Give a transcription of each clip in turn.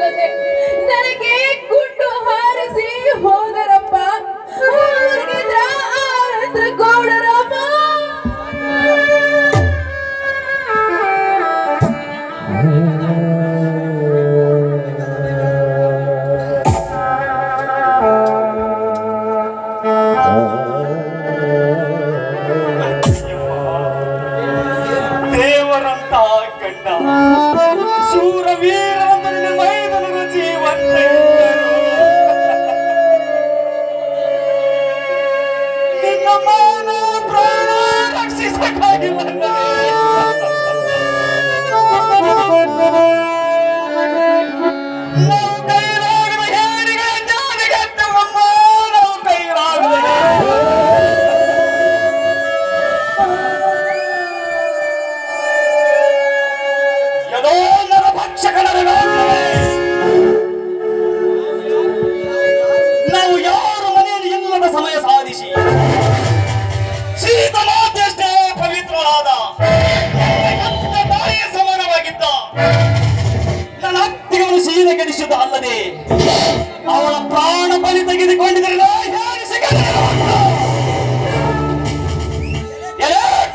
ಇಲ್ಲದೆ ನನಗೆ ಗುಂಡು ಹಾರಿಸಿ ಹೋದರಪ್ಪ ಅವ್ರಿಗೆ ಗೌಡರಮ್ಮ. ದೇವರಂತ ಗಂಡ ಶೂರವೀರನನ್ನು ಮೈದನದ ಜೀವಂತ ನಿನ್ನ ಮಾನ ಪ್ರಾಣ ರಕ್ಷಿಸಕ್ಕಾಗಿ ಬಂದ ನಾವು ಕೈಲಾಗದ ಹೇಳಿಗೆ ಜಾನಗೆತ್ತವಮ್ಮ, ನಾವು ಕೈಲಾಗದ ನಾವು ಯಾರ ಮನೆಯಲ್ಲಿ ಇಲ್ಲದ ಸಮಯ ಸಾಧಿಸಿ ಶೀತಲಾದಷ್ಟೇ ಪವಿತ್ರವಾದ ತಾಯಿಯ ಸಮಾನವಾಗಿದ್ದ ನನ್ನ ಅತ್ತಿಗೆಯನ್ನು ಶೀಲಗೆಡಿಸಿದ ಅಲ್ಲದೆ ಅವಳ ಪ್ರಾಣ ಬಲಿ ತೆಗೆದುಕೊಂಡಿದ್ದರೆ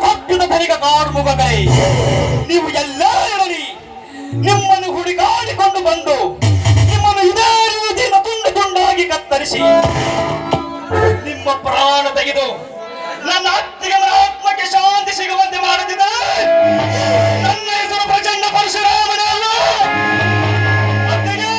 ಕೊಟ್ಟಿದ ಬರಿಗ ಕಾಡು ಮುಖಗಳೇ, ನೀವು ಎಲ್ಲ ಇರಲಿ ನಿಮ್ಮನ್ನು ಹುಡುಕಾಡಿಕೊಂಡು ಬಂದು ನಿಮ್ಮನ್ನು ಇದೇ ರೀತಿಯಿಂದ ತುಂಡು ತುಂಡಾಗಿ ಕತ್ತರಿಸಿ ನಿಮ್ಮ ಪ್ರಾಣ ತೆಗೆದು ನನ್ನ ಅತ್ತಿಗೆ ಆತ್ಮಕ್ಕೆ ಶಾಂತಿ ಸಿಗುವಂತೆ ಮಾಡುತ್ತಿದ್ದಾರೆ. ನನ್ನ ಹೆಸರು ಪ್ರಚಂಡ ಪರಶುರಾಮನೇ ಅಲ್ಲ. ಅತ್ತಿಗೆ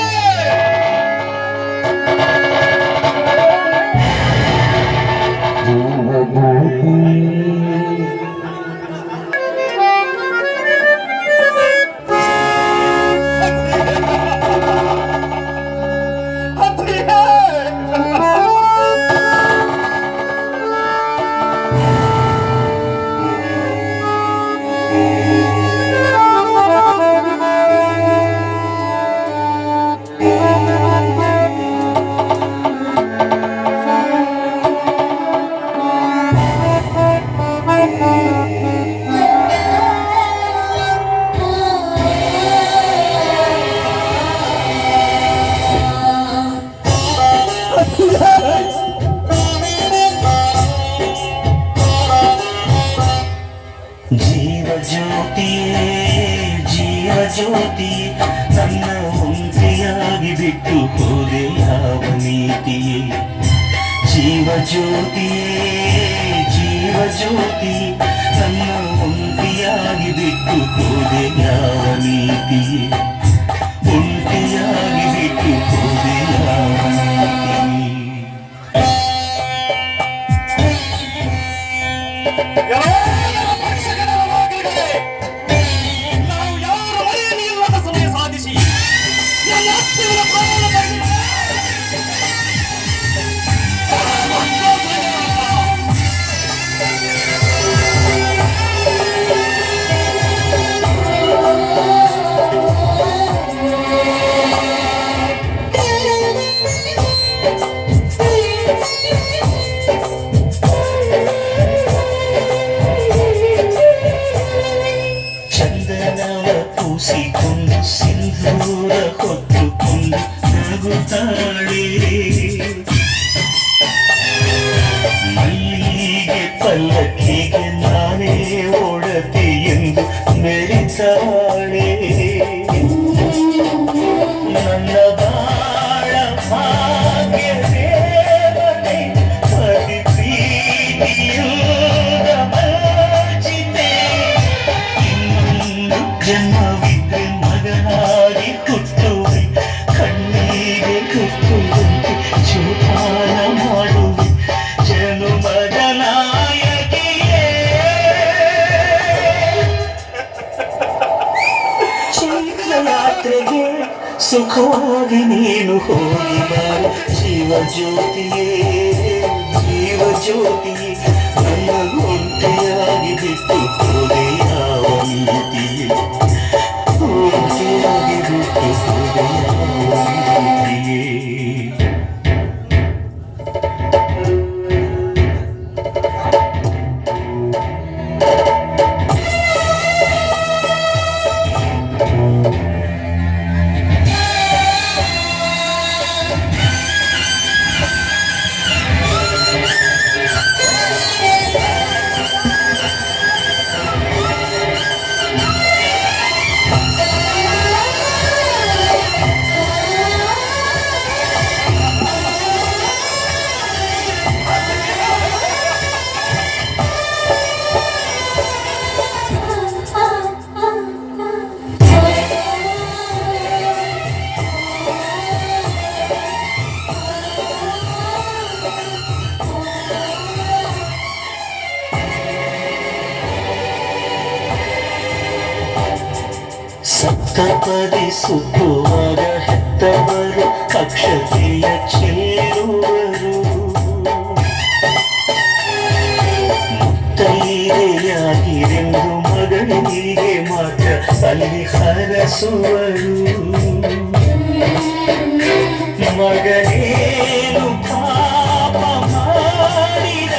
ಜ್ಯೋತಿ ನನ್ನ ಒಂಟಿಯಾಗಿ ಬಿಟ್ಟು ಹೋದೆ ಯಾವ ನೀತಿಯೇ. ಜೀವ ಜ್ಯೋತಿ ನನ್ನ ಒಂಟಿಯಾಗಿ ಬಿಟ್ಟು ಹೋದೆ ಯಾವ ನೀತಿಯೇ. ಒಂಟಿಯಾಗಿ ಬಿಟ್ಟು ಹೋದೆ ಯಾವ ನೀತಿಯೇ. ಕೂಸಿಕೊಂಡು ಸಿಂಧೂರ ಹೊತ್ತುಕೊಂಡು ನಗುತ್ತಾಳೆ. ಮಲ್ಲಿಗೆ ಪಲ್ಲಕ್ಕಿಗೆ ನಾನೇ ಓಡತೆ ಎಂದು ಮೆರಿತಾಳೆ. ನನ್ನ ಬಾಳ ಭಾಗ್ಯ ದೇವತೆ ಅತಿ ಪ್ರೀತಿಯಿಂದ ಮರ್ಜಿತೆ. ಇನ್ನೊಂದು ಜನ್ಮವಿದ್ರೆ ಮಗನಾಗಿ ಹುಟ್ಟುವೆ, ಕಣ್ಣಿಗೆ ಕುಕ್ಕುವಂತೆ ಜೋಪಾನ ಮಾಡುವೆ ಜನುಮದ ನಾಯಕಿಯೇ. ಚೈತ್ರ ಯಾತ್ರೆಗೆ ಸುಖವಾಗಿ ನೀನು ಹೋಗಿ ಬಾರ. ಜೀವ ಜ್ಯೋತಿಯೇ ನನ್ನ ಒಂಟೆಯಾಗಿ ಬಿಟ್ಟು ಹೋದೆ ಯಾವ ನೀತಿಯೇ. ಒಂಟೆಯಾಗಿ ಬಿಟ್ಟು ಹೋದೆ ಯಾವ ನೀತಿಯೇ. ಸಪ್ತಪದಿ ಸುತ್ತುವಾಗ ಹೆತ್ತವರು ಅಕ್ಷತೆಯ ಚೆಲ್ಲುವರು ಮುತ್ತೈದೆಯಾಗಿರೆಂದು ಮಗಳಿಗೆ ಮಾತ್ರ ಅಲ್ಲಿ ಹರಸುವರು ಮಗನೇನು ಪಾಪ ಮಾಡಿದ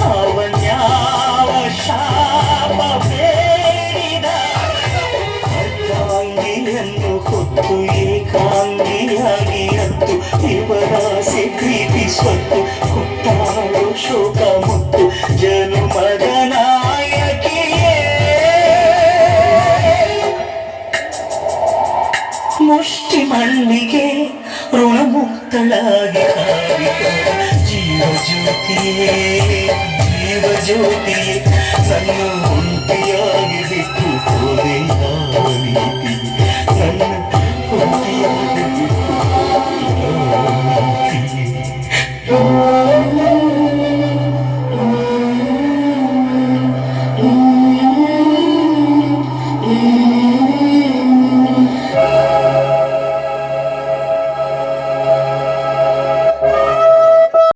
ಅವನ್ಯಾವ ಶಾಪ ಬೇಡಿದ ಅರ್ಧಾಂಗಿಯನ್ನು ಹೊತ್ತು ಏಕಾಂಗಿಯಾಗಿ ಹತ್ತು ಇವರಾಸೆ ಪ್ರೀತಿ ಸ್ವತ್ತು ಹುಟ್ಟಾಡೋ ಶೋಕ ಮುತ್ತು ಜನುಮದ ನಾಯಕಿಯೇ ಮುಷ್ಟಿ ಮಣ್ಣಿಗೆ ಋಣಮುಕ್ತಳಾಗಿ ಕಾರಿದ ಜೀವ ಜ್ಯೋತಿಯೇ ನನ್ನ ಒಂಟಿಯ